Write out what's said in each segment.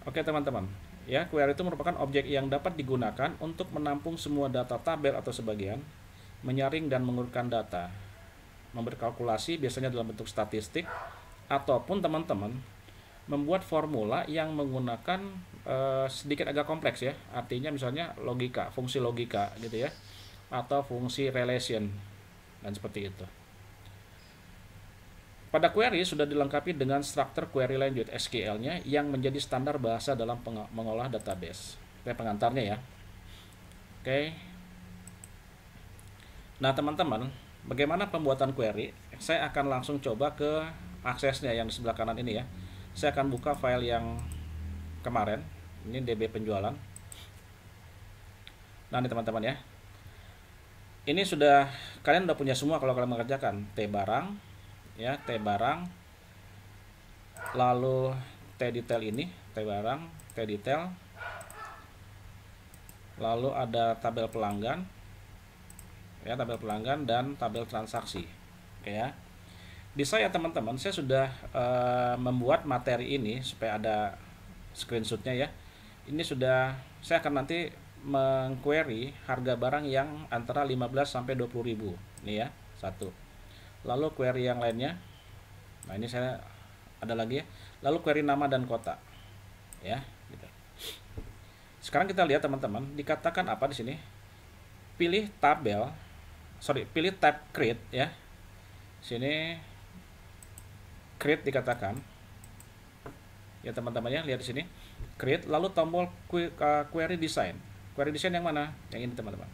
Oke teman-teman, ya query itu merupakan objek yang dapat digunakan untuk menampung semua data tabel atau sebagian, menyaring dan mengurutkan data, memberi kalkulasi biasanya dalam bentuk statistik, ataupun teman-teman membuat formula yang menggunakan sedikit agak kompleks ya, artinya misalnya logika, fungsi logika gitu ya, atau fungsi relation dan seperti itu. Pada query sudah dilengkapi dengan struktur query language SQL-nya yang menjadi standar bahasa dalam mengolah database. Oke, pengantarnya ya. Oke. Nah, teman-teman, bagaimana pembuatan query? Saya akan langsung coba ke aksesnya yang di sebelah kanan ini ya. Saya akan buka file yang kemarin. Ini DB penjualan. Nah, ini teman-teman ya. Ini sudah kalian udah punya semua kalau kalian mengerjakan T barang ya, T barang, lalu T detail ini, T barang, T detail, lalu ada tabel pelanggan ya, tabel pelanggan dan tabel transaksi. Oke ya, di saya teman-teman saya sudah membuat materi ini supaya ada screenshotnya ya. Ini sudah saya akan nanti mengquery harga barang yang antara 15 sampai 20.000 nih ya, satu. Lalu query yang lainnya, nah ini saya ada lagi ya, lalu query nama dan kota ya gitu. Sekarang kita lihat teman-teman, dikatakan apa di sini, pilih pilih tab create ya, sini create dikatakan ya teman-teman ya, lihat di sini create, lalu tombol query design. Query design yang mana? Yang ini teman-teman,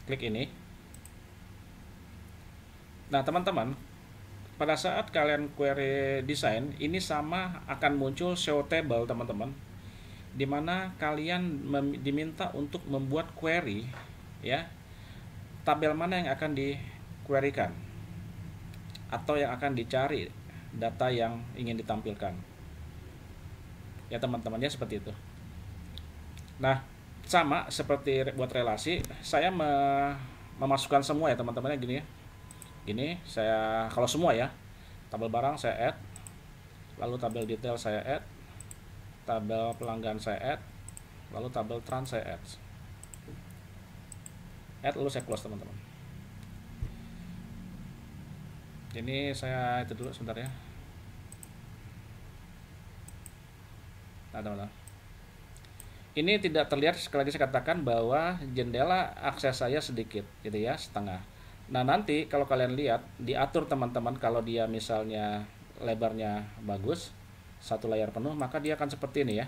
klik ini. Nah teman-teman, pada saat kalian query design ini sama akan muncul show table teman-teman, dimana kalian diminta untuk membuat query ya, tabel mana yang akan di querykan atau yang akan dicari data yang ingin ditampilkan ya teman-teman ya, seperti itu. Nah sama seperti buat relasi, saya memasukkan semua ya teman-teman ya, gini ya, gini saya kalau semua ya, tabel barang saya add, lalu tabel detail saya add, tabel pelanggan saya add, lalu tabel trans saya add, lalu saya close teman-teman. Ini saya itu dulu sebentar ya. Nah teman-teman, ini tidak terlihat, sekali lagi saya katakan bahwa jendela akses saya sedikit gitu ya, setengah. Nah nanti kalau kalian lihat diatur teman-teman, kalau dia misalnya lebarnya bagus, satu layar penuh, maka dia akan seperti ini ya.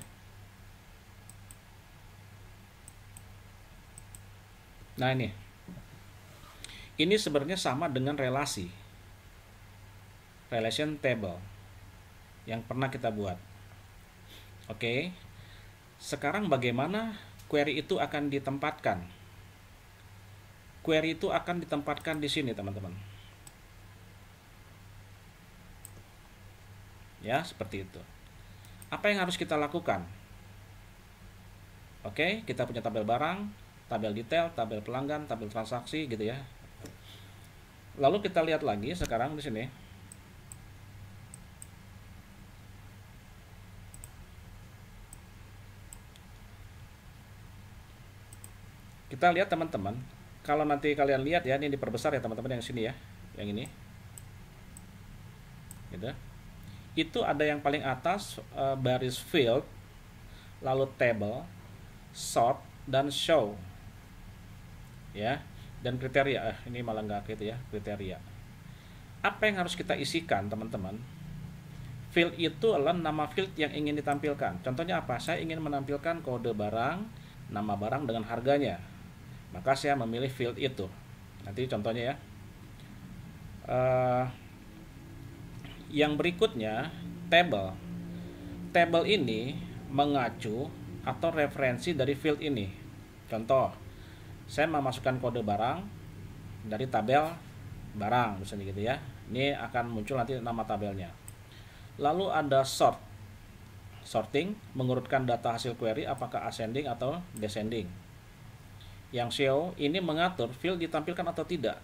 Nah ini sebenarnya sama dengan relation table yang pernah kita buat. Oke, sekarang bagaimana query itu akan ditempatkan? Query itu akan ditempatkan di sini teman-teman ya, seperti itu. Apa yang harus kita lakukan? Oke, kita punya tabel barang, tabel detail, tabel pelanggan, tabel transaksi gitu ya. Lalu kita lihat lagi sekarang di sini. Kita lihat teman-teman, kalau nanti kalian lihat ya, ini diperbesar ya teman-teman, yang sini ya, yang ini gitu. Itu ada yang paling atas baris field, lalu table, sort, dan show ya, dan kriteria. Ini malah nggak gitu ya, kriteria. Apa yang harus kita isikan teman-teman? Field itu adalah nama field yang ingin ditampilkan. Contohnya apa? Saya ingin menampilkan kode barang, nama barang dengan harganya, maka saya memilih field itu. Nanti contohnya ya. Yang berikutnya table. Table ini mengacu atau referensi dari field ini. Contoh, saya memasukkan kode barang dari tabel barang misalnya gitu ya. Ini akan muncul nanti nama tabelnya. Lalu ada sorting, mengurutkan data hasil query apakah ascending atau descending. Yang show ini mengatur field ditampilkan atau tidak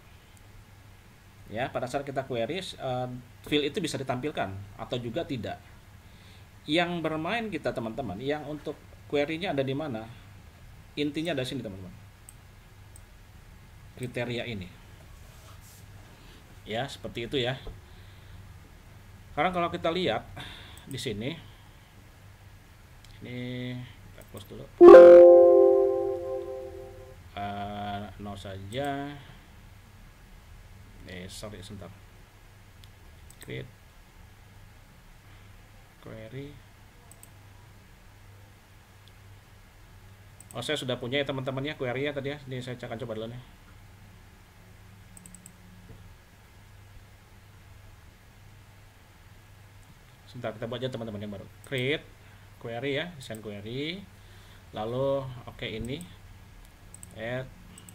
ya, pada saat kita query field itu bisa ditampilkan atau juga tidak. Yang bermain kita teman-teman, yang untuk query-nya ada di mana? Intinya ada sini teman-teman. Kriteria ini. Ya, seperti itu ya. Sekarang kalau kita lihat di sini, ini kita close dulu. No saja. Sorry sebentar. Create query. Oh, saya sudah punya ya teman-teman ya query-nya tadi ya. Ini saya akan coba dulu nih. Sebentar, kita buat aja teman-teman yang baru. Create query ya, desain query. Lalu oke, ini add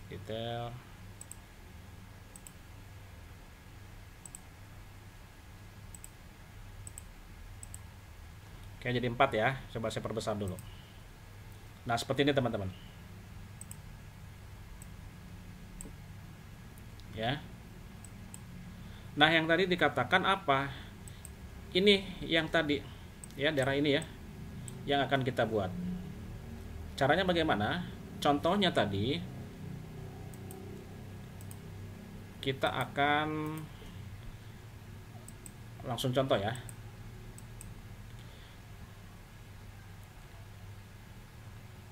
detail. Oke, jadi 4 ya. Coba saya perbesar dulu. Nah, seperti ini teman-teman. Ya. Nah, yang tadi dikatakan apa? Ini yang tadi ya, daerah ini ya, yang akan kita buat. Caranya bagaimana? Contohnya tadi kita akan langsung contoh ya.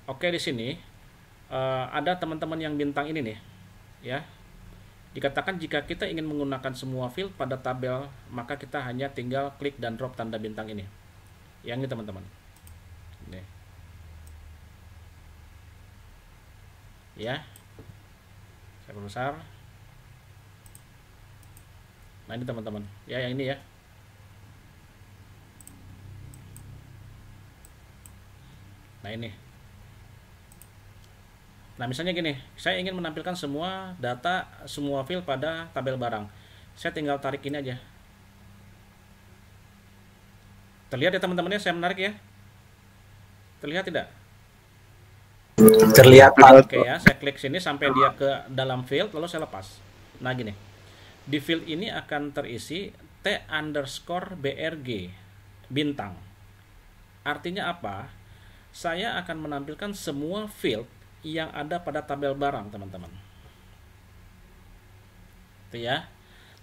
Oke, di sini ada teman-teman yang bintang ini nih ya. Dikatakan jika kita ingin menggunakan semua field pada tabel, maka kita hanya tinggal klik dan drop tanda bintang ini. Yang ini teman-teman. Nih. Ya. Saya perbesar. Nah, ini teman-teman. Ya, yang ini ya. Nah, ini. Nah, misalnya gini, saya ingin menampilkan semua data, semua field pada tabel barang. Saya tinggal tarik ini aja. Terlihat ya teman-temannya, saya menarik ya? Terlihat tidak? Terlihat Pak. Oke ya, saya klik sini sampai dia ke dalam field, lalu saya lepas. Nah gini, di field ini akan terisi T_BRG bintang. Artinya apa? Saya akan menampilkan semua field yang ada pada tabel barang teman-teman. Itu ya.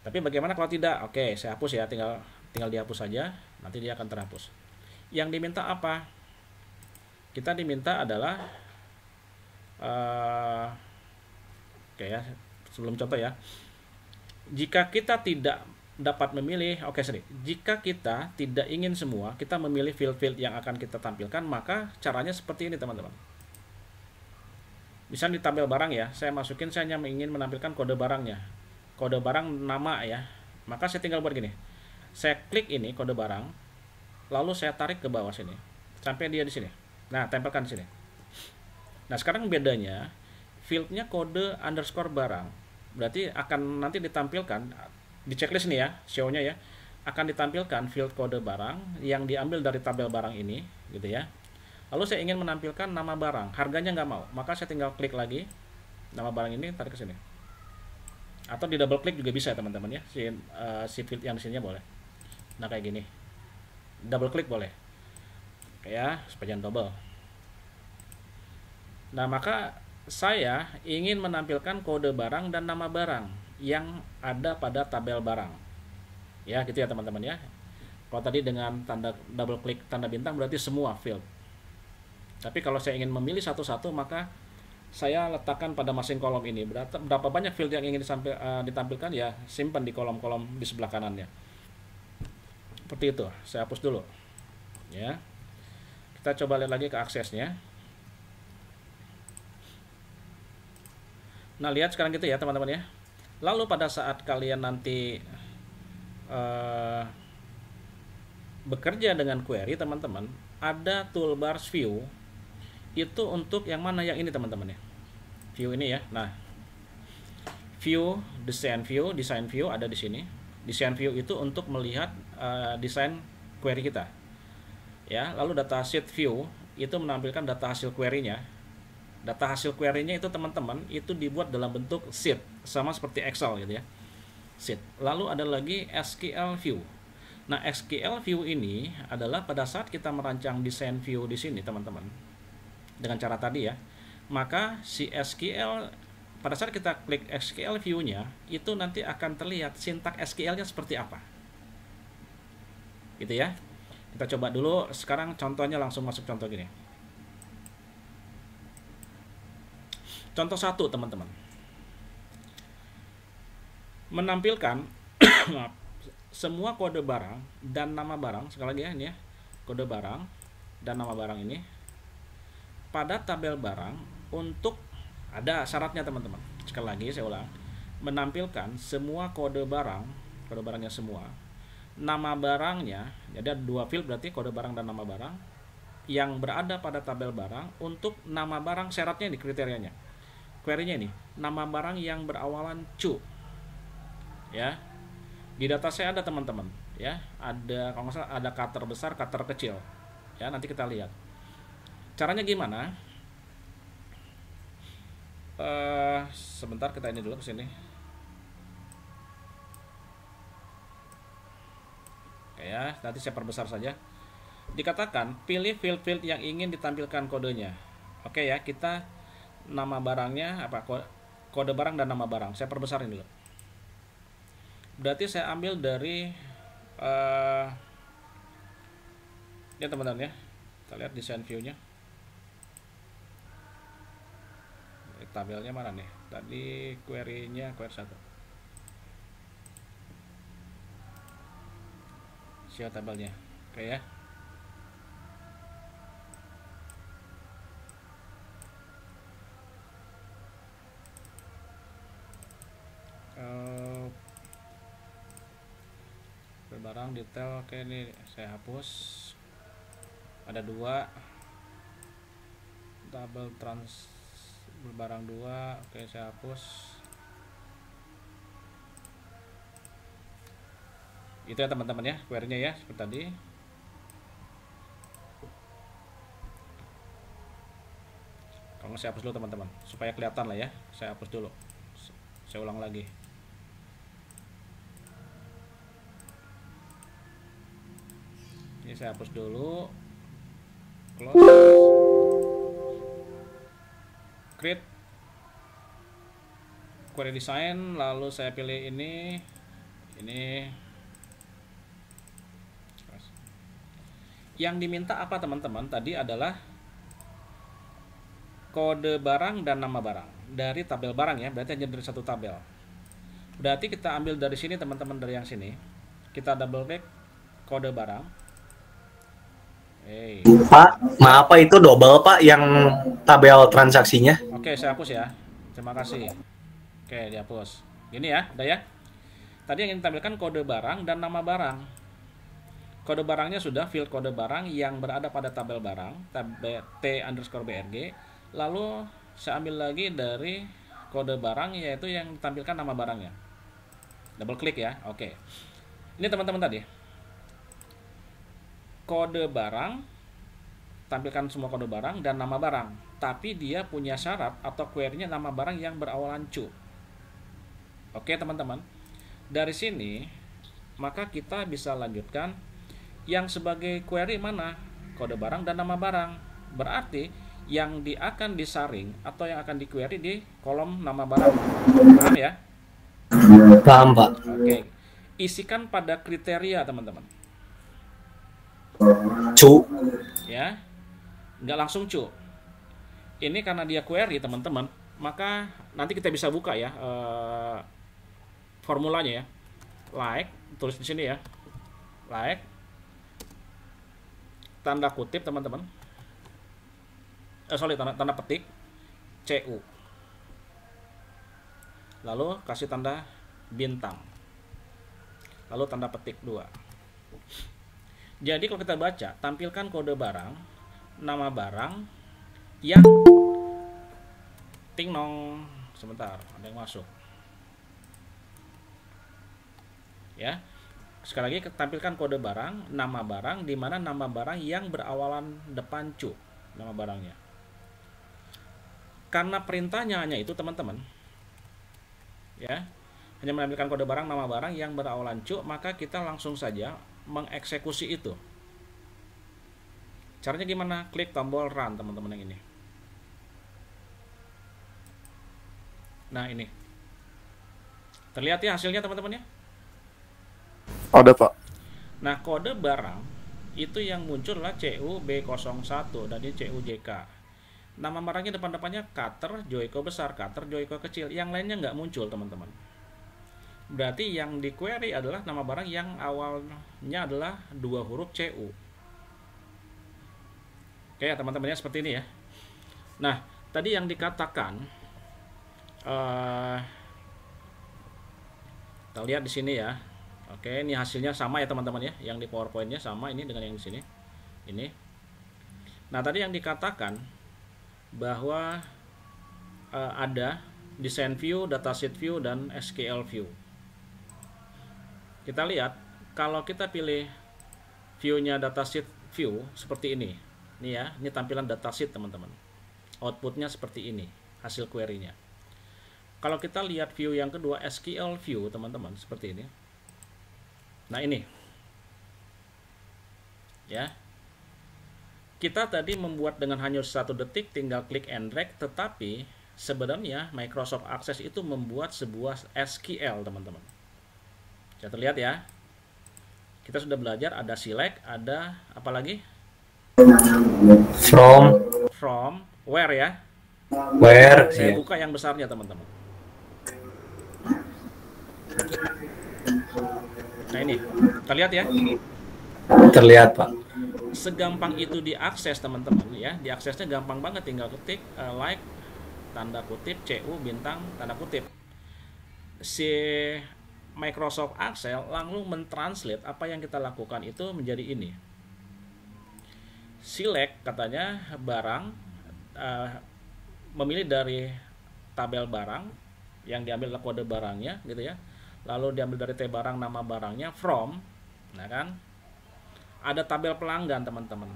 Tapi bagaimana kalau tidak? Oke, saya hapus ya, tinggal dihapus saja, nanti dia akan terhapus. Yang diminta apa? Kita diminta adalah oke ya, sebelum contoh ya. Jika kita tidak dapat memilih, jika kita tidak ingin semua, kita memilih field-field yang akan kita tampilkan, maka caranya seperti ini teman-teman. Misalnya di tabel barang ya, saya masukin, saya hanya ingin menampilkan kode barangnya, kode barang nama ya, maka saya tinggal buat gini, saya klik ini kode barang, lalu saya tarik ke bawah sini sampai dia di sini. Nah, tempelkan di sini. Nah, sekarang bedanya fieldnya kode underscore barang, berarti akan nanti ditampilkan di checklist nih ya, show-nya ya, akan ditampilkan field kode barang yang diambil dari tabel barang ini, gitu ya. Lalu saya ingin menampilkan nama barang, harganya nggak mau, maka saya tinggal klik lagi nama barang ini, tarik ke sini. Atau di double klik juga bisa teman-teman ya, si field yang di sininya boleh. Nah kayak gini, double klik boleh, kayak supaya jangan double. Nah maka saya ingin menampilkan kode barang dan nama barang yang ada pada tabel barang, ya gitu ya teman-teman ya. Kalau tadi dengan tanda double klik tanda bintang berarti semua field. Tapi kalau saya ingin memilih satu-satu, maka saya letakkan pada masing kolom ini. Berapa banyak field yang ingin ditampilkan, ya simpan di kolom-kolom di sebelah kanannya. Seperti itu. Saya hapus dulu. Ya. Kita coba lihat lagi ke aksesnya. Nah, lihat sekarang gitu ya teman-teman ya. Lalu pada saat kalian nanti bekerja dengan query teman-teman, ada toolbar view. Itu untuk yang mana? Yang ini teman-teman ya, view ini ya. Nah, view, design view ada di sini. Design view itu untuk melihat desain query kita ya. Lalu data sheet view itu menampilkan data hasil query-nya. Data hasil query-nya itu teman-teman itu dibuat dalam bentuk sheet, sama seperti Excel gitu ya, sheet. Lalu ada lagi SQL view. Nah, SQL view ini adalah pada saat kita merancang desain view di sini, teman-teman, dengan cara tadi ya, maka si SQL pada saat kita klik SQL view-nya itu nanti akan terlihat sintak SQL-nya seperti apa. Gitu ya. Kita coba dulu sekarang contohnya, langsung masuk contoh gini. Contoh 1, teman-teman. Menampilkan semua kode barang dan nama barang, sekali lagi ya, ini ya, kode barang dan nama barang ini pada tabel barang untuk, ada syaratnya teman-teman, sekali lagi saya ulang, menampilkan semua kode barangnya semua, nama barangnya, jadi ada 2 field berarti kode barang dan nama barang yang berada pada tabel barang untuk nama barang, syaratnya di kriterianya, query-nya ini, nama barang yang berawalan cu ya. Di data saya ada teman-teman ya, ada kalau nggak salah ada cutter besar, cutter kecil ya, nanti kita lihat caranya gimana. Sebentar, kita ini dulu ke sini. Oke ya, nanti saya perbesar saja. Dikatakan pilih field-field yang ingin ditampilkan kodenya. Oke ya, kita nama barangnya apa, kode barang dan nama barang saya perbesar ini dulu. Berarti saya ambil dari ya teman-teman ya, kita lihat desain view-nya. Tabelnya mana nih? Tadi query-nya query 1. Siapa tabelnya? Oke ya. Barang detail, oke, ini saya hapus. Ada 2 double trans barang 2, oke saya hapus. Itu ya teman-teman ya, query-nya ya seperti tadi. Kalau saya hapus dulu teman-teman supaya kelihatan lah ya, saya hapus dulu, saya ulang lagi. Ini saya hapus dulu, close, create query design, lalu saya pilih ini. Yang diminta apa teman-teman? Tadi adalah kode barang dan nama barang dari tabel barang ya, berarti hanya dari satu tabel. Berarti kita ambil dari sini teman-teman, dari yang sini kita double klik kode barang. Pak, maaf Pak, itu double Pak yang tabel transaksinya. Oke, saya hapus ya. Terima kasih. Oke, dihapus. Gini ya, udah ya. Tadi yang ditampilkan kode barang dan nama barang. Kode barangnya sudah, field kode barang yang berada pada tabel barang, T_BRG. Lalu saya ambil lagi dari kode barang, yaitu yang ditampilkan nama barangnya. Double klik ya. Oke. Ini teman-teman tadi. Kode barang, tampilkan semua kode barang dan nama barang, tapi dia punya syarat atau query-nya nama barang yang berawalan cu. Oke teman-teman, dari sini maka kita bisa lanjutkan yang sebagai query mana, kode barang dan nama barang. Berarti yang akan disaring atau yang akan di query di kolom nama barang. Paham ya? Paham Pak. Oke, isikan pada kriteria teman-teman. Cu Ya, nggak langsung cu. Ini karena dia query teman-teman, maka nanti kita bisa buka ya formulanya ya. Like, tulis di sini ya, like, tanda kutip teman-teman, tanda petik cu, lalu kasih tanda bintang, lalu tanda petik 2. Jadi kalau kita baca, tampilkan kode barang, nama barang yang ting nong, sebentar, ada yang masuk. Ya. Sekali lagi, tampilkan kode barang, nama barang, di mana nama barang yang berawalan depan cu, nama barangnya. Karena perintahnya hanya itu teman-teman, ya, hanya menampilkan kode barang, nama barang yang berawalan cu, maka kita langsung saja mengeksekusi itu. Caranya gimana? Klik tombol run teman-teman yang ini. Nah ini, terlihat ya hasilnya teman-teman ya? Ada, Pak. Nah kode barang itu yang muncul adalah CUB01 dan ini CUJK. Nama barangnya depan-depannya cutter Joyko besar, cutter Joyko kecil. Yang lainnya nggak muncul teman-teman. Berarti yang di query adalah nama barang yang awalnya adalah 2 huruf CU. Oke ya teman-teman ya, seperti ini ya. Nah tadi yang dikatakan kita lihat di sini ya. Oke, ini hasilnya sama ya teman-teman ya. Yang di PowerPoint-nya sama ini dengan yang di sini. Ini. Nah, tadi yang dikatakan bahwa ada design view, datasheet view, dan SQL view. Kita lihat kalau kita pilih view-nya datasheet view seperti ini. Ini ya, ini tampilan datasheet teman-teman. Outputnya seperti ini, hasil query-nya. Kalau kita lihat view yang kedua, SQL view teman-teman, seperti ini. Nah ini, ya, kita tadi membuat dengan hanya 1 detik, tinggal klik and drag, tetapi sebenarnya Microsoft Access itu membuat sebuah SQL teman-teman. Bisa terlihat ya, kita sudah belajar ada select, ada apa lagi? From, where ya? Where? Saya buka yang besarnya teman-teman. Nah ini, terlihat ya? Terlihat, Pak. Segampang itu diakses teman-teman ya. Diaksesnya gampang banget, tinggal ketik like tanda kutip CU bintang tanda kutip. Si Microsoft Access langsung mentranslate apa yang kita lakukan itu menjadi ini. Select katanya barang, memilih dari tabel barang yang diambil adalah kode barangnya gitu ya. Lalu diambil dari T barang nama barangnya, from, nah kan, ada tabel pelanggan teman-teman,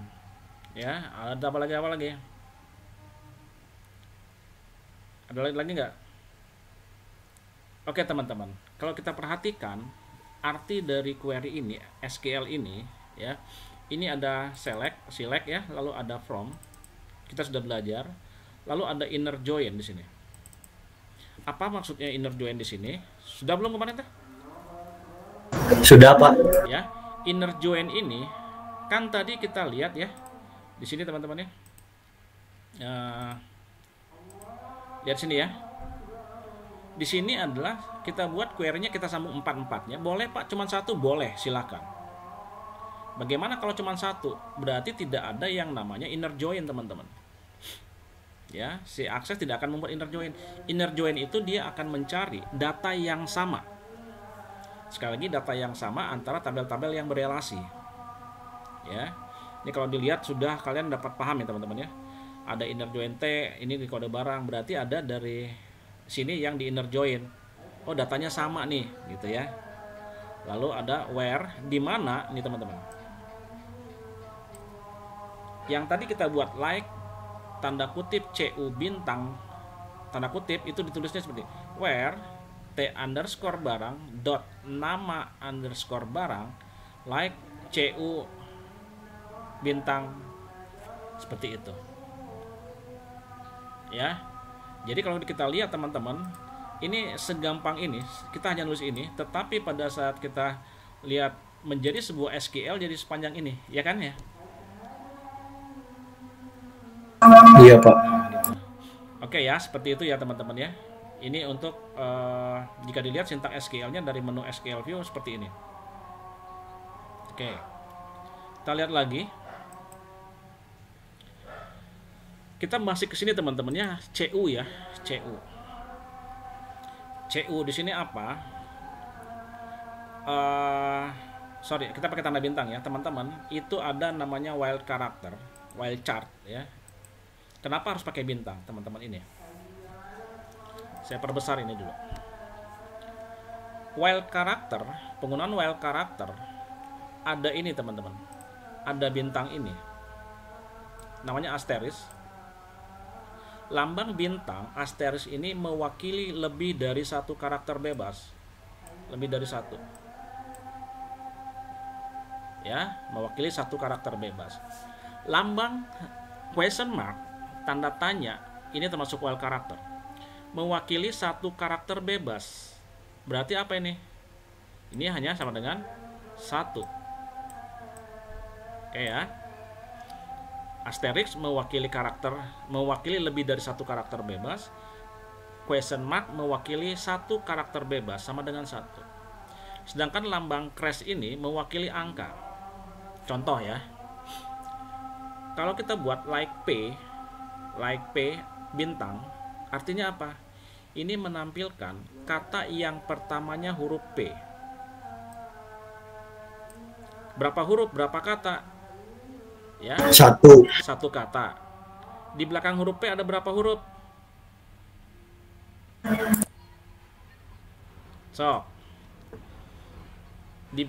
ya, ada apa lagi ada lagi nggak? Oke teman-teman, kalau kita perhatikan arti dari query ini, SQL ini, ya, ini ada select ya, lalu ada from, kita sudah belajar, lalu ada inner join di sini. Apa maksudnya inner join di sini? Sudah belum kemarin tuh? Sudah, Pak. Ya, inner join ini kan tadi kita lihat ya di sini teman-teman ya. Lihat sini ya. Di sini adalah kita buat query-nya kita sambung 4-4-nya. Boleh Pak, cuma 1 boleh, silakan. Bagaimana kalau cuma 1? Berarti tidak ada yang namanya inner join teman-teman. Ya, si Access tidak akan membuat inner join. Inner join itu dia akan mencari data yang sama. Sekali lagi data yang sama antara tabel-tabel yang berelasi. Ya. Ini kalau dilihat sudah kalian dapat paham ya teman-teman ya. Ada inner join T, ini di kode barang, berarti ada dari sini yang di inner join. Oh, datanya sama nih, gitu ya. Lalu ada where, di mana nih teman-teman. Yang tadi kita buat like tanda kutip CU bintang tanda kutip itu ditulisnya seperti where T underscore barang dot nama underscore barang like CU bintang, seperti itu ya. Jadi kalau kita lihat teman-teman, ini segampang ini, kita hanya nulis ini, tetapi pada saat kita lihat menjadi sebuah SQL jadi sepanjang ini, ya kan ya? Iya, Pak. Oke ya, seperti itu ya teman-teman ya. Ini untuk jika dilihat sintaks SQL-nya dari menu SQL View seperti ini. Oke, kita lihat lagi. Kita masih ke sini teman-teman ya, CU ya, CU. CU di sini apa? Sorry, kita pakai tanda bintang ya teman-teman. Itu ada namanya wild character, wild chart ya. Kenapa harus pakai bintang teman-teman ini? Saya perbesar ini dulu. Wild character, penggunaan wild character ada ini teman-teman. Ada bintang ini. Namanya asterisk. Lambang bintang asterisk ini mewakili lebih dari 1 karakter bebas. Lebih dari 1. ya, mewakili satu karakter bebas. Lambang question mark, tanda tanya, ini termasuk wild karakter, mewakili satu karakter bebas. Berarti apa ini? Ini hanya sama dengan satu. Oke ya. Asterisk mewakili lebih dari satu karakter bebas. Question mark mewakili satu karakter bebas sama dengan satu. Sedangkan lambang crash ini mewakili angka. Contoh ya. Kalau kita buat like P bintang, artinya apa? Ini menampilkan kata yang pertamanya huruf P. Berapa huruf, berapa kata? Ya. Satu kata. Di belakang huruf P ada berapa huruf? So, di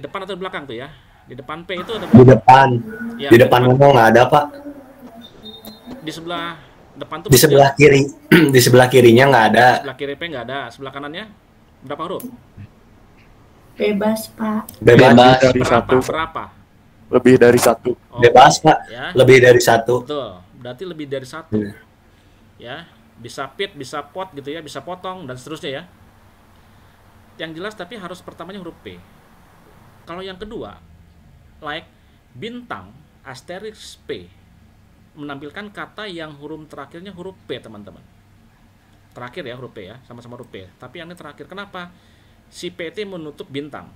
depan atau di belakang tuh ya? Di depan P itu ada berapa? Di depan. Ya, di depan ngomong nggak ada, Pak. Di sebelah depan tuh Di sebelah kiri. Di sebelah kirinya nggak ada. Sebelah kiri P nggak ada. Sebelah kanannya berapa huruf? Bebas, Pak. Bebas. Dari Berapa? satu. Berapa? Lebih dari satu. Oh, Bebas, Pak. ya. Lebih dari satu. Betul. Berarti lebih dari satu. Ya, bisa pit, bisa pot gitu ya, bisa potong dan seterusnya ya. Yang jelas tapi harus pertamanya huruf P. Kalau yang kedua, like bintang asterisk P, menampilkan kata yang huruf terakhirnya huruf P, teman-teman. Terakhir ya huruf P ya, sama-sama huruf P. Tapi yang ini terakhir. Kenapa? Si PT menutup bintang.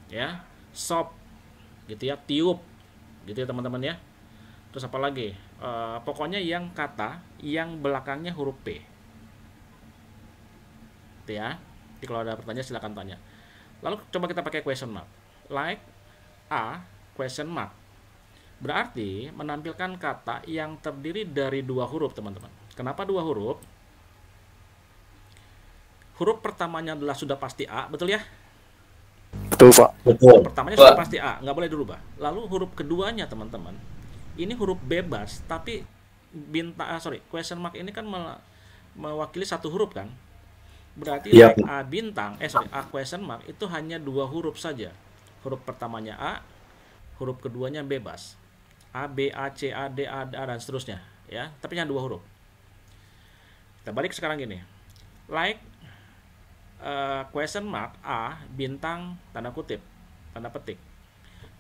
Ya, sop gitu ya, tiup gitu ya teman-teman ya. Terus apa lagi? Pokoknya yang kata yang belakangnya huruf P. Gitu ya. Jadi kalau ada pertanyaan silakan tanya. Lalu coba kita pakai question mark. Like A question mark. Berarti menampilkan kata yang terdiri dari dua huruf, teman-teman. Kenapa dua huruf? Huruf pertamanya adalah sudah pasti A, betul ya? Betul, Pak. Betul. Pertamanya sudah pasti A, nggak boleh dirubah. Lalu huruf keduanya, teman-teman, ini huruf bebas, tapi question mark ini kan mewakili satu huruf kan? Berarti Iya. like A bintang, A question mark itu hanya dua huruf saja. Huruf pertamanya A, huruf keduanya bebas. A, B, A, C, A, D, A, dan seterusnya, ya. Tapi hanya dua huruf. Kita balik sekarang gini. Like question mark A bintang tanda kutip, tanda petik,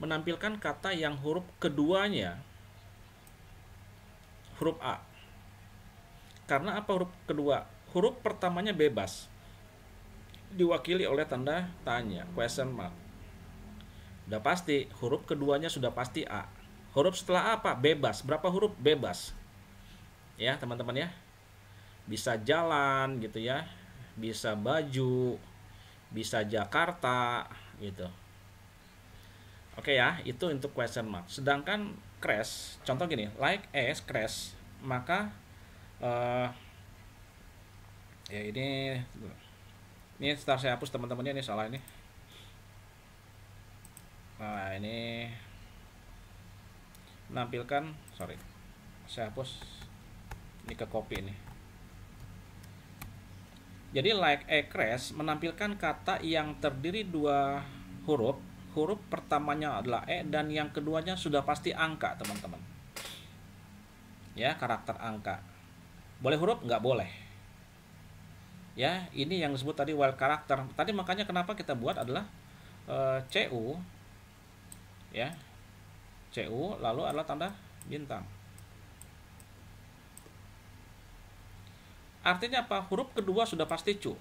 menampilkan kata yang huruf keduanya huruf A. Karena apa huruf kedua? Huruf pertamanya bebas, diwakili oleh tanda tanya, question mark. Udah pasti, huruf keduanya sudah pasti A. Huruf setelah apa? Bebas. Berapa huruf? Bebas. Ya, teman-teman ya. Bisa jalan gitu ya. Bisa baju, bisa Jakarta gitu. Oke ya, itu untuk question mark. Sedangkan crash, contoh gini, like as crash, maka ya ini start saya hapus teman-teman ya, ini salah ini. Nah, ini menampilkan, saya hapus, ini ke copy ini. Jadi like a crash menampilkan kata yang terdiri dua huruf. Huruf pertamanya adalah E dan yang keduanya sudah pasti angka, teman-teman. Ya, karakter angka. Boleh huruf? Nggak boleh. Ya, ini yang disebut tadi wild karakter. Tadi makanya kenapa kita buat adalah CU. Ya. CU lalu adalah tanda bintang. Artinya apa? Huruf kedua sudah pasti cu.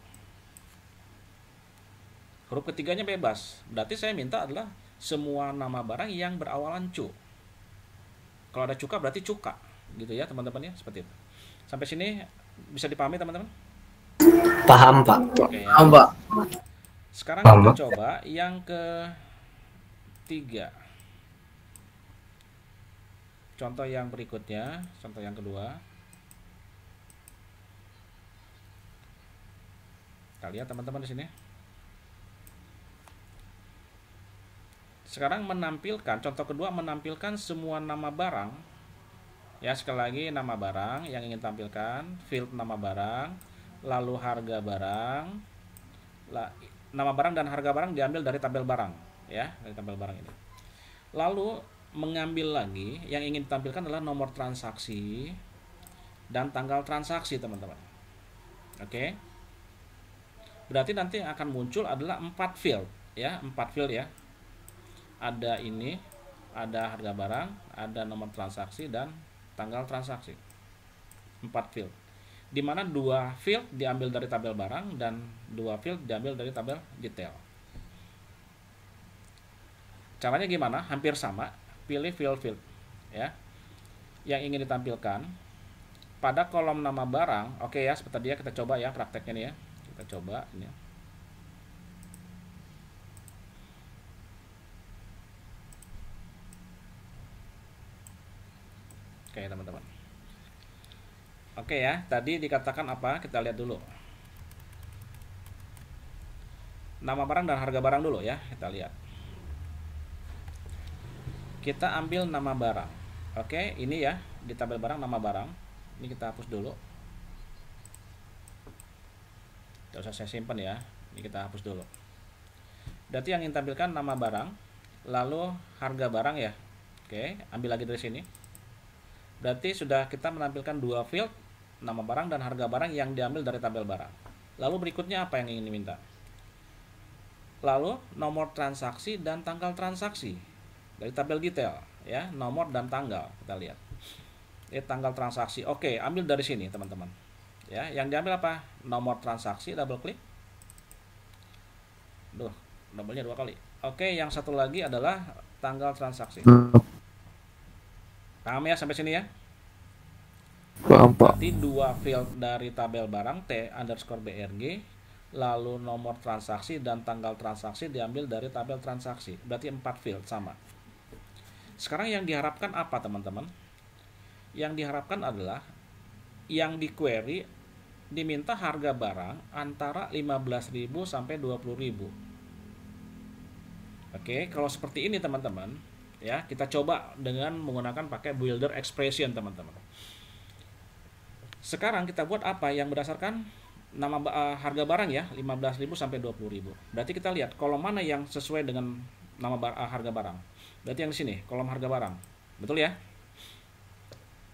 Huruf ketiganya bebas. Berarti saya minta adalah semua nama barang yang berawalan cu. Kalau ada cuka berarti cuka. Gitu ya teman-teman ya. Seperti itu. Sampai sini bisa dipahami teman-teman? Paham, Pak. Oke, ya. Paham, Pak. Sekarang Paham, kita Pak. coba yang ketiga. Contoh yang berikutnya. Contoh yang kedua. Kita lihat teman-teman di sini. Sekarang menampilkan, contoh kedua menampilkan semua nama barang. Ya, sekali lagi nama barang yang ingin tampilkan, field nama barang, lalu harga barang. Nama barang dan harga barang diambil dari tabel barang, ya, dari tabel barang ini. Lalu mengambil lagi yang ingin ditampilkan adalah nomor transaksi dan tanggal transaksi, teman-teman. Oke. Berarti nanti yang akan muncul adalah 4 field ya, 4 field ya. Ada ini, ada harga barang, ada nomor transaksi dan tanggal transaksi. 4 field. Di mana 2 field diambil dari tabel barang dan 2 field diambil dari tabel detail. Caranya gimana? Hampir sama. Pilih field ya. Yang ingin ditampilkan pada kolom nama barang. Oke ya, seperti dia, kita coba ya prakteknya nih ya. Kita coba ini. Oke, teman-teman. Oke ya, tadi dikatakan apa? Kita lihat dulu. Nama barang dan harga barang dulu ya, kita lihat. Kita ambil nama barang. Oke, ini ya, di tabel barang nama barang. Ini kita hapus dulu. Tidak usah saya simpan ya. Ini kita hapus dulu. Berarti yang ingin tampilkan nama barang, lalu harga barang ya. Oke, ambil lagi dari sini. Berarti sudah kita menampilkan 2 field, nama barang dan harga barang yang diambil dari tabel barang. Lalu berikutnya apa yang ingin diminta? Lalu nomor transaksi dan tanggal transaksi dari tabel detail ya, nomor dan tanggal kita lihat. Tanggal transaksi. Oke, ambil dari sini teman-teman. Ya, yang diambil apa? Nomor transaksi, double klik. Double-nya 2 kali. Oke, yang satu lagi adalah tanggal transaksi. Paham ya sampai sini ya? Paham, Pak. Berarti 2 field dari tabel barang T_BRG, lalu nomor transaksi dan tanggal transaksi diambil dari tabel transaksi. Berarti 4 field sama. Sekarang yang diharapkan apa, teman-teman? Yang diharapkan adalah yang di query diminta harga barang antara 15.000 sampai 20.000. Oke, kalau seperti ini teman-teman, ya, kita coba dengan menggunakan pakai builder expression, teman-teman. Sekarang kita buat apa yang berdasarkan nama harga barang ya, 15.000 sampai 20.000. Berarti kita lihat kolom mana yang sesuai dengan nama harga barang. Berarti yang di sini, kolom harga barang. Betul ya?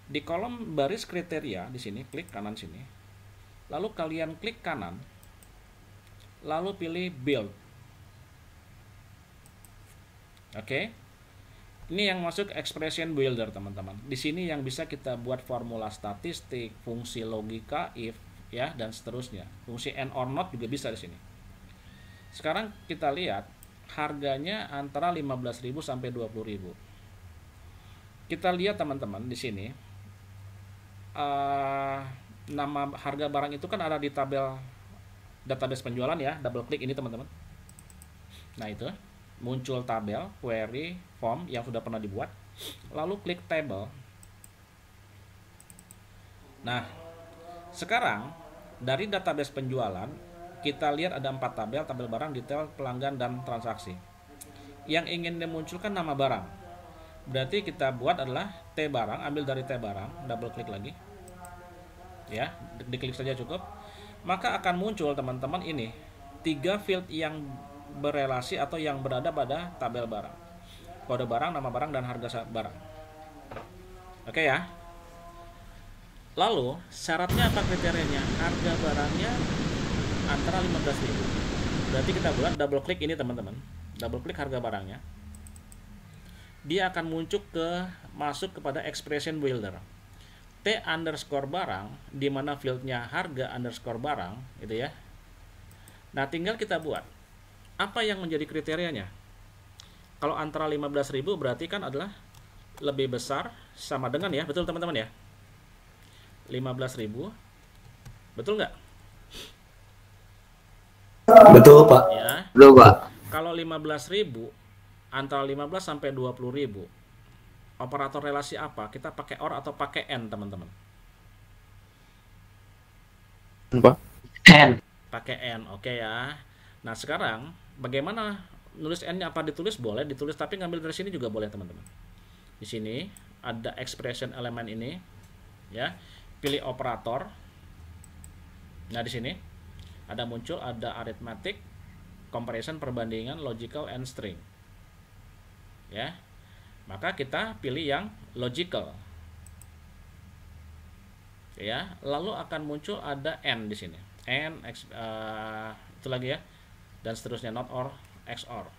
Di kolom baris kriteria di sini, klik kanan sini. Lalu kalian klik kanan. Lalu pilih build. Oke. Ini yang masuk expression builder, teman-teman. Di sini yang bisa kita buat formula statistik, fungsi logika if ya, dan seterusnya. Fungsi and or not juga bisa di sini. Sekarang kita lihat harganya antara 15.000 sampai 20.000. Kita lihat teman-teman di sini nama harga barang itu kan ada di tabel database penjualan ya. Double klik ini teman-teman. Nah itu muncul tabel query form yang sudah pernah dibuat. Lalu klik table. Nah sekarang dari database penjualan kita lihat ada 4 tabel barang, detail, pelanggan, dan transaksi. Yang ingin dimunculkan nama barang. Berarti kita buat adalah T barang, ambil dari T barang, double klik lagi. Ya, diklik saja cukup. Maka akan muncul teman-teman ini 3 field yang berelasi atau yang berada pada tabel barang. Kode barang, nama barang, dan harga barang. Oke ya. Lalu syaratnya apa kriterianya? Harga barangnya antara 15.000. Berarti kita buat double klik ini teman-teman. Double klik harga barangnya. Dia akan masuk kepada expression builder. T_barang di mana fieldnya harga underscore barang gitu ya. Nah, tinggal kita buat apa yang menjadi kriterianya. Kalau antara 15.000 berarti kan adalah lebih besar sama dengan ya, betul teman-teman ya. 15.000. Betul nggak? Betul, Pak. Ya. Betul, Pak. Kalau 15.000 antara 15 sampai 20.000. Operator relasi apa? Kita pakai OR atau pakai AND, teman-teman? Pak. N. Pakai AND, oke ya. Nah, sekarang bagaimana nulis AND-nya? Apa ditulis? Boleh ditulis, tapi ngambil dari sini juga boleh, teman-teman. Di sini ada expression elemen ini, ya. Pilih operator. Nah, di sini ada muncul ada arithmetic, comparison, perbandingan, logical, and string. ya. Maka kita pilih yang logical. Ya, lalu akan muncul ada and di sini. And itu lagi ya. Dan seterusnya not or XOR.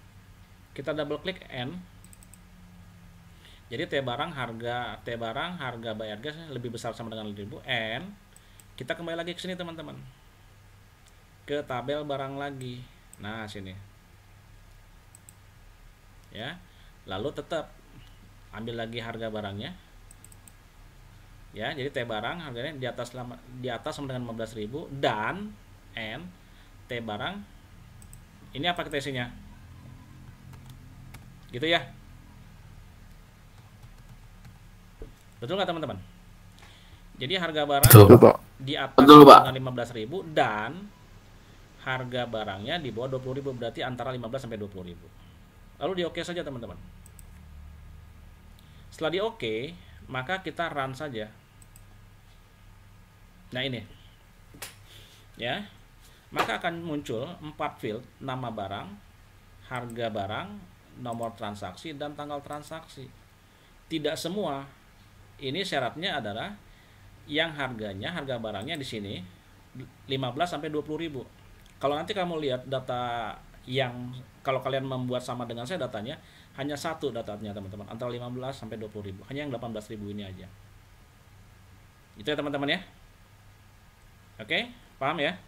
Kita double klik and. Jadi T barang harga bayar gas lebih besar sama dengan 1000 and kita kembali lagi ke sini teman-teman. Ke tabel barang lagi. Nah, sini. Ya. Lalu tetap ambil lagi harga barangnya. Ya, jadi T barang harganya di atas sama dengan 15.000 dan N T barang ini apa kita isinya? Gitu ya. Betul nggak teman-teman? Jadi harga barang di atas dengan 15.000 dan harga barangnya di bawah 20.000, berarti antara 15 sampai 20.000. Lalu di oke saja teman-teman. Setelah di oke, maka kita run saja. Nah ini. Ya. Maka akan muncul 4 field, nama barang, harga barang, nomor transaksi dan tanggal transaksi. Tidak semua. Ini syaratnya adalah yang harga barangnya di sini 15 sampai 20.000. Kalau nanti kamu lihat data yang kalau kalian membuat sama dengan saya datanya hanya satu datanya teman-teman, antara 15 sampai 20.000. Hanya yang 18.000 ini aja. Itu ya teman-teman ya. Oke, paham ya?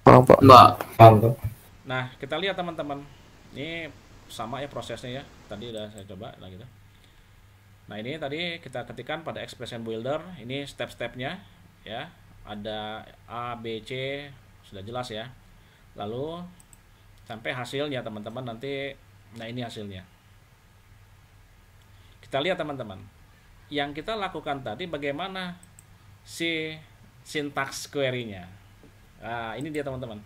Paham Pak. Paham. Nah, kita lihat teman-teman. Ini sama ya prosesnya ya. Tadi udah saya coba lagi tuh. Nah, ini tadi kita ketikkan pada expression builder, ini step-stepnya ya. Ada A, B, C, sudah jelas ya. Lalu sampai hasilnya teman-teman nanti. Nah, ini hasilnya. Kita lihat teman-teman. Yang kita lakukan tadi bagaimana si syntax query-nya. Nah, ini dia teman-teman.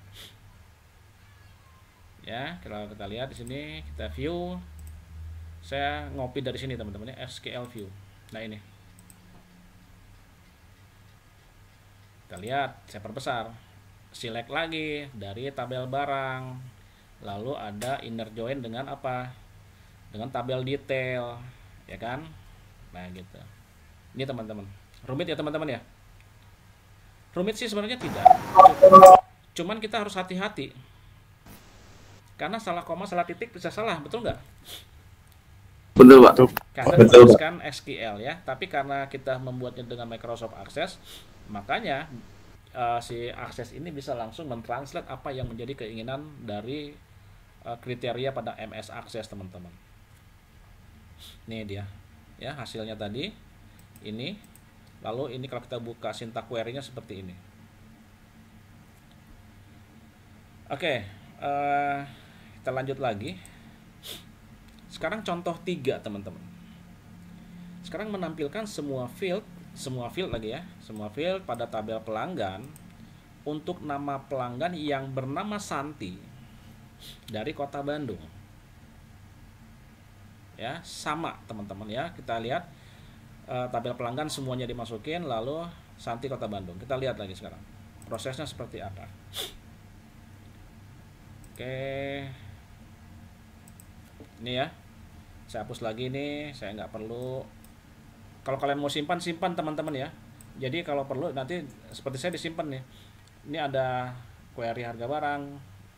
Ya, kalau kita lihat di sini, kita view. Saya ngopi dari sini teman-teman ya, SQL view. Nah, ini. Kita lihat, saya perbesar. Select lagi dari tabel barang. Lalu ada inner join dengan apa? Dengan tabel detail, ya kan? Nah, gitu. Ini teman-teman. Rumit ya teman-teman ya? Rumit sih sebenarnya tidak. Cuman kita harus hati-hati. Karena salah koma, salah titik bisa salah, betul nggak? Betul Pak. Karena Betul, menuliskan SQL ya, tapi karena kita membuatnya dengan Microsoft Access, makanya si Access ini bisa langsung mentranslate apa yang menjadi keinginan dari kriteria pada MS Access teman-teman. Ini dia, ya hasilnya tadi ini. Lalu ini kalau kita buka syntax query-nya seperti ini. Oke, kita lanjut lagi. Sekarang contoh 3 teman-teman. Sekarang menampilkan semua field lagi ya, semua field pada tabel pelanggan untuk nama pelanggan yang bernama Santi dari Kota Bandung. Ya, sama teman-teman ya. Kita lihat tabel pelanggan semuanya dimasukin, lalu Santi Kota Bandung. Kita lihat lagi sekarang prosesnya seperti apa. Oke, ini ya. Saya hapus lagi nih, saya nggak perlu. Kalau kalian mau simpan teman-teman ya. Jadi kalau perlu nanti seperti saya disimpan nih. Ini ada query harga barang,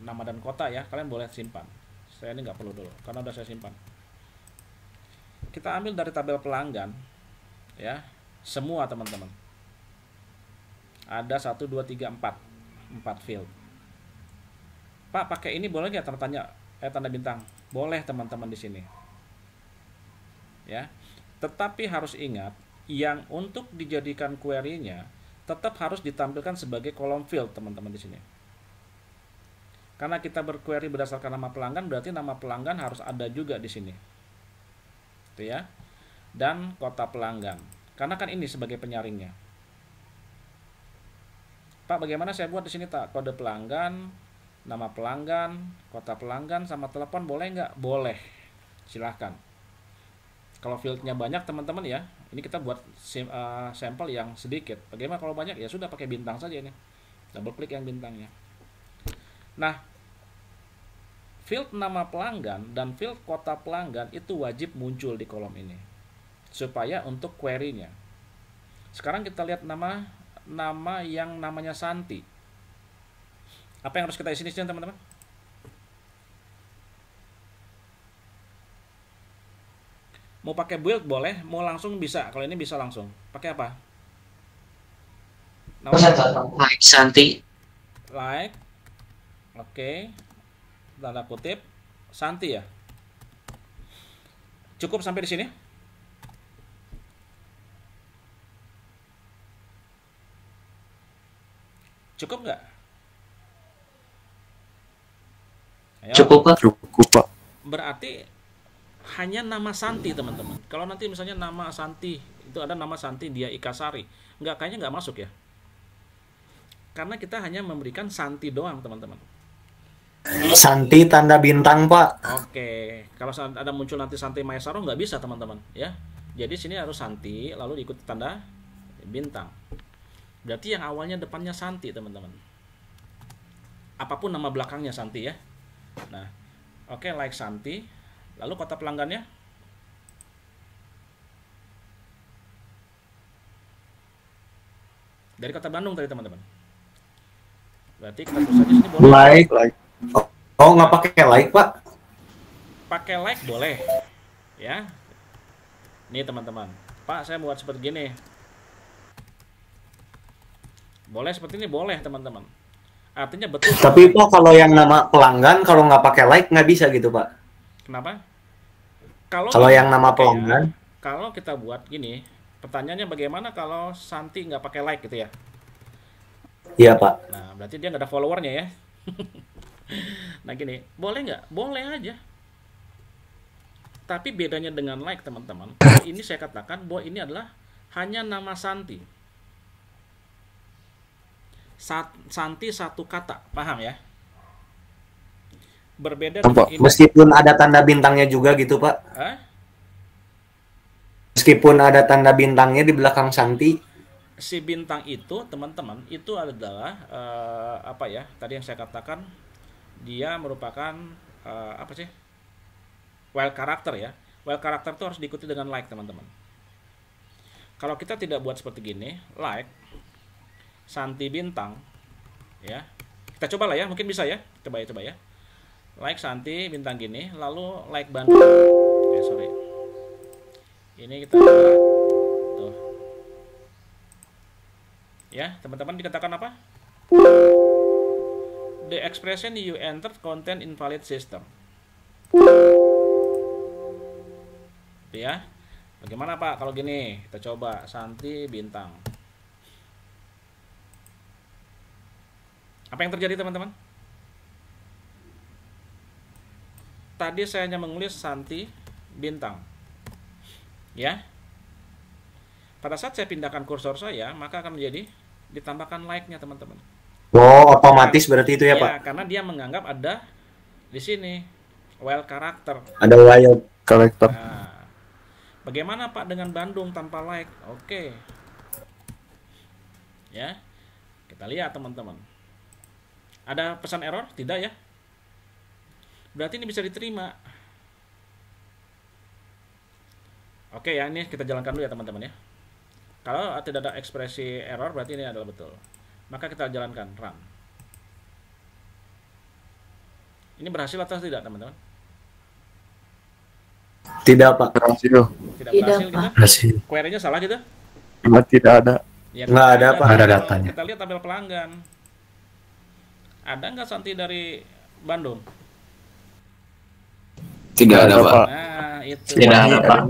nama dan kota ya. Kalian boleh simpan. Saya ini nggak perlu dulu karena udah saya simpan. Kita ambil dari tabel pelanggan ya. Semua teman-teman. Ada 1, 2, 3, 4 field. Pak, pakai ini boleh nggak tanda bintang? Boleh teman-teman di sini. Ya, tetapi harus ingat yang untuk dijadikan query-nya tetap harus ditampilkan sebagai kolom field teman-teman di sini. Karena kita berquery berdasarkan nama pelanggan, berarti nama pelanggan harus ada juga di sini. Itu ya. Dan kota pelanggan. Karena kan ini sebagai penyaringnya. Pak, bagaimana saya buat di sini tak kode pelanggan, nama pelanggan, kota pelanggan sama telepon boleh nggak? Boleh. Silahkan. Kalau fieldnya banyak teman-teman ya, ini kita buat sampel yang sedikit. Bagaimana kalau banyak? Ya sudah pakai bintang saja ini. Double klik yang bintangnya. Nah, field nama pelanggan dan field kota pelanggan itu wajib muncul di kolom ini supaya untuk query-nya. Sekarang kita lihat nama yang namanya Santi. Apa yang harus kita isi di sini, teman-teman? Mau pakai build boleh, mau langsung bisa. Kalau ini bisa langsung. Pakai apa? Like Santi. Like. Oke. Tanda kutip Santi ya. Cukup sampai di sini? Cukup nggak? Ayo. Cukup Pak. Cukup, Pak. Berarti hanya nama Santi, teman-teman. Kalau nanti misalnya nama Santi, itu ada nama Santi dia Ikasari, kayaknya nggak masuk ya. Karena kita hanya memberikan Santi doang, teman-teman. Santi tanda bintang, Pak. Oke, kalau ada muncul nanti Santi Maesaro nggak bisa, teman-teman, ya. Jadi sini harus Santi, lalu diikuti tanda bintang. Berarti yang awalnya depannya Santi, teman-teman. Apapun nama belakangnya Santi ya. Nah, oke, like Santi. Lalu kota pelanggannya? Dari kota Bandung tadi, teman-teman. Berarti kita tulis aja sini boleh. Like. Oh, nggak pakai like, Pak? Pakai like boleh. Ya. Nih, teman-teman. Pak, saya buat seperti gini. Boleh seperti ini, boleh, teman-teman. Artinya betul. Tapi Pak, kalau yang nama pelanggan, kalau nggak pakai like, nggak bisa gitu, Pak. Kenapa? Kalau yang nama pelanggan, kalau kita buat gini, pertanyaannya bagaimana kalau Santi nggak pakai like gitu ya? iya, Pak. Nah, berarti dia nggak ada followernya ya. Nah gini, boleh nggak? Boleh aja. Tapi bedanya dengan like, teman-teman, ini saya katakan bahwa ini adalah hanya nama Santi. Santi satu kata, paham ya? Berbeda dengan ini. Meskipun ada tanda bintangnya juga gitu, Pak. Hah? Meskipun ada tanda bintangnya di belakang Santi. Si bintang itu, teman-teman, itu adalah apa ya? Tadi yang saya katakan, dia merupakan apa sih? Wild character ya. Wild character itu harus diikuti dengan like, teman-teman. Kalau kita tidak buat seperti gini, like Santi bintang, ya. Kita coba lah ya, mungkin bisa ya. Coba ya. Like Santi bintang gini, lalu like Bandung. Oke, sorry. Ini kita tuh. Ya, teman-teman dikatakan apa? The expression you entered contain invalid system. Itu ya. Bagaimana Pak kalau gini? Kita coba Santi bintang. Apa yang terjadi, teman-teman? Tadi saya hanya menulis Santi bintang. Ya. Pada saat saya pindahkan kursor saya, maka akan menjadi ditambahkan like-nya, teman-teman. Oh, otomatis berarti itu ya, Pak? Karena dia menganggap ada di sini wild character. Ada wild Character. Nah, bagaimana Pak dengan Bandung tanpa like? Oke. Ya. Kita lihat, teman-teman. Ada pesan error? Tidak ya? Berarti ini bisa diterima. Oke ya, ini kita jalankan dulu ya, teman-teman ya. Kalau tidak ada ekspresi error, berarti ini adalah betul. Maka kita jalankan, run. Ini berhasil atau tidak, teman-teman? Tidak, Pak. Berhasil. Tidak berhasil gitu? Berhasil. Query-nya salah gitu? Tidak ada. Ya, Nggak ada, Pak. Kalau Ada datanya. Kita lihat tabel pelanggan. Ada nggak Santi dari Bandung? Tidak ada, Pak. Nah, itu. Tidak ada, Pak.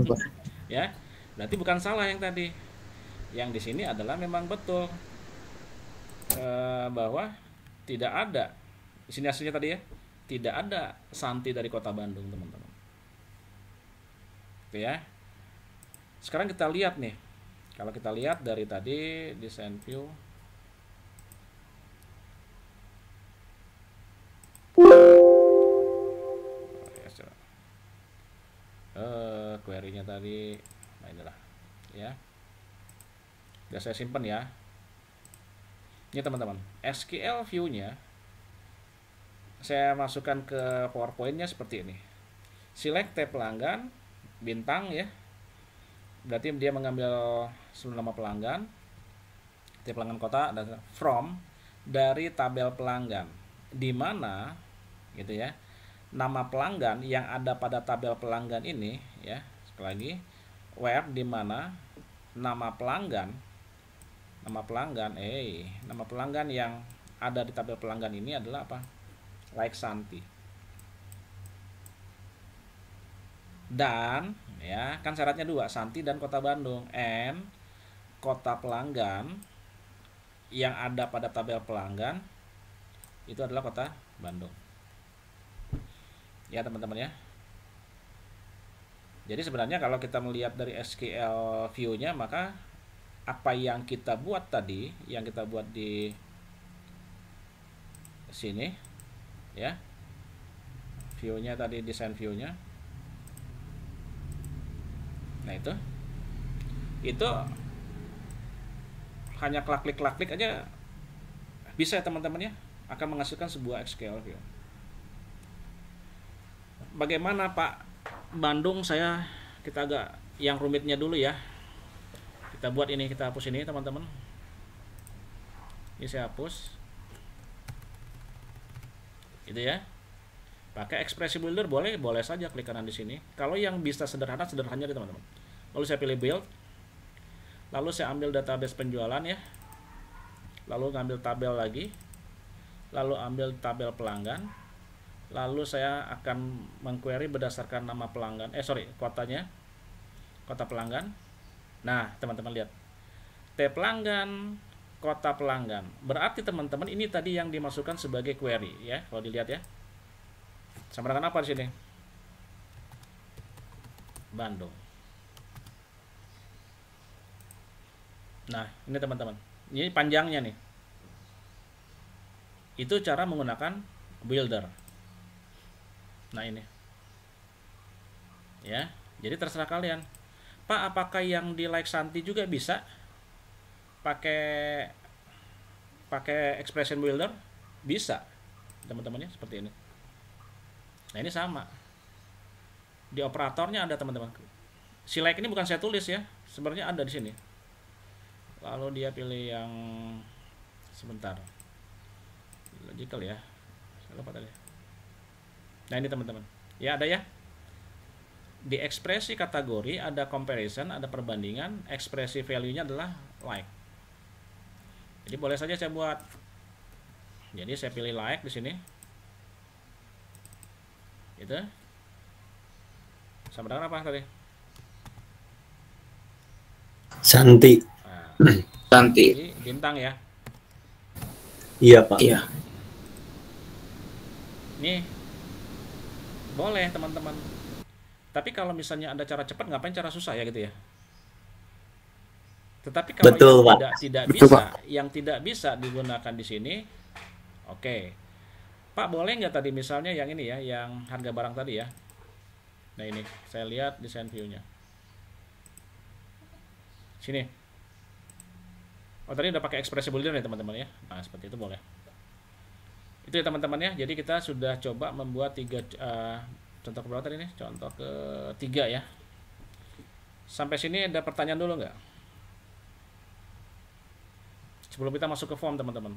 Ya, berarti bukan salah yang tadi. Yang di sini adalah memang betul bahwa tidak ada. Di sini hasilnya tadi ya, tidak ada Santi dari kota Bandung, teman-teman. Oke ya. Sekarang kita lihat nih. Kalau kita lihat dari tadi design view. Query-nya tadi, nah inilah ya. Udah saya simpan ya. Ini teman-teman, SQL view-nya saya masukkan ke PowerPoint-nya seperti ini. Select tab pelanggan, bintang ya. Berarti dia mengambil nama pelanggan, tab pelanggan kota, dan from dari tabel pelanggan. Di mana gitu ya. Nama pelanggan yang ada pada tabel pelanggan ini ya, sekali lagi, where di mana nama pelanggan yang ada di tabel pelanggan ini adalah apa? Like Santi. Dan ya, kan syaratnya dua, Santi dan Kota Bandung. And kota pelanggan yang ada pada tabel pelanggan itu adalah Kota Bandung. Ya teman-teman ya. Jadi sebenarnya kalau kita melihat dari SQL view-nya, maka apa yang kita buat tadi, yang kita buat di sini ya, view-nya tadi, desain view-nya, nah itu hanya klik aja bisa ya teman-teman ya, akan menghasilkan sebuah SQL view. Bagaimana Pak Bandung? Kita agak yang rumitnya dulu ya. Kita buat ini, kita hapus ini teman-teman. Ini saya hapus. Gitu ya. Pakai ekspresi builder boleh saja, klik kanan di sini. Kalau yang bisa sederhana deh teman-teman. Lalu saya pilih build. Lalu saya ambil database penjualan ya. Lalu ngambil tabel lagi. Lalu ambil tabel pelanggan. Lalu saya akan mengquery berdasarkan nama pelanggan, kotanya, kota pelanggan. Nah, teman-teman lihat, tab pelanggan, kota pelanggan. Berarti teman-teman ini tadi yang dimasukkan sebagai query ya, kalau dilihat ya. Sama dengan apa di sini? Bandung. Nah, ini teman-teman. Ini panjangnya nih. Itu cara menggunakan builder. Nah ini ya, jadi terserah kalian. Pak, apakah yang di Like Santi juga bisa pakai expression builder? Bisa teman-teman ya, seperti ini. Nah ini sama, di operatornya ada teman-teman. Si like ini bukan saya tulis ya, sebenarnya ada di sini. Lalu dia pilih yang sebentar, logical ya, saya lupa tadi. Nah ini teman-teman, ya ada ya. Di ekspresi kategori ada comparison, ada perbandingan. Ekspresi value-nya adalah like. Jadi boleh saja saya buat. Jadi saya pilih like di sini. Itu. Sama dengan apa tadi? Santi. Nah, Santi. jadi bintang ya. Iya Pak. Iya. Nih. Boleh teman-teman. Tapi kalau misalnya ada cara cepat, ngapain cara susah ya gitu ya. Tetapi kalau Betul, yang Pak. tidak Betul, bisa, Pak. yang tidak bisa digunakan di sini, oke. Pak, boleh nggak tadi misalnya yang ini ya, yang harga barang tadi ya. Nah ini, saya lihat desain view-nya. Sini. Oh tadi udah pakai ekspresi builder ya teman-teman ya. Nah seperti itu boleh. Itu ya teman-teman ya. Jadi kita sudah coba membuat contoh keberapa tadi nih? Contoh ketiga ya. Sampai sini ada pertanyaan dulu nggak? Sebelum kita masuk ke form teman-teman.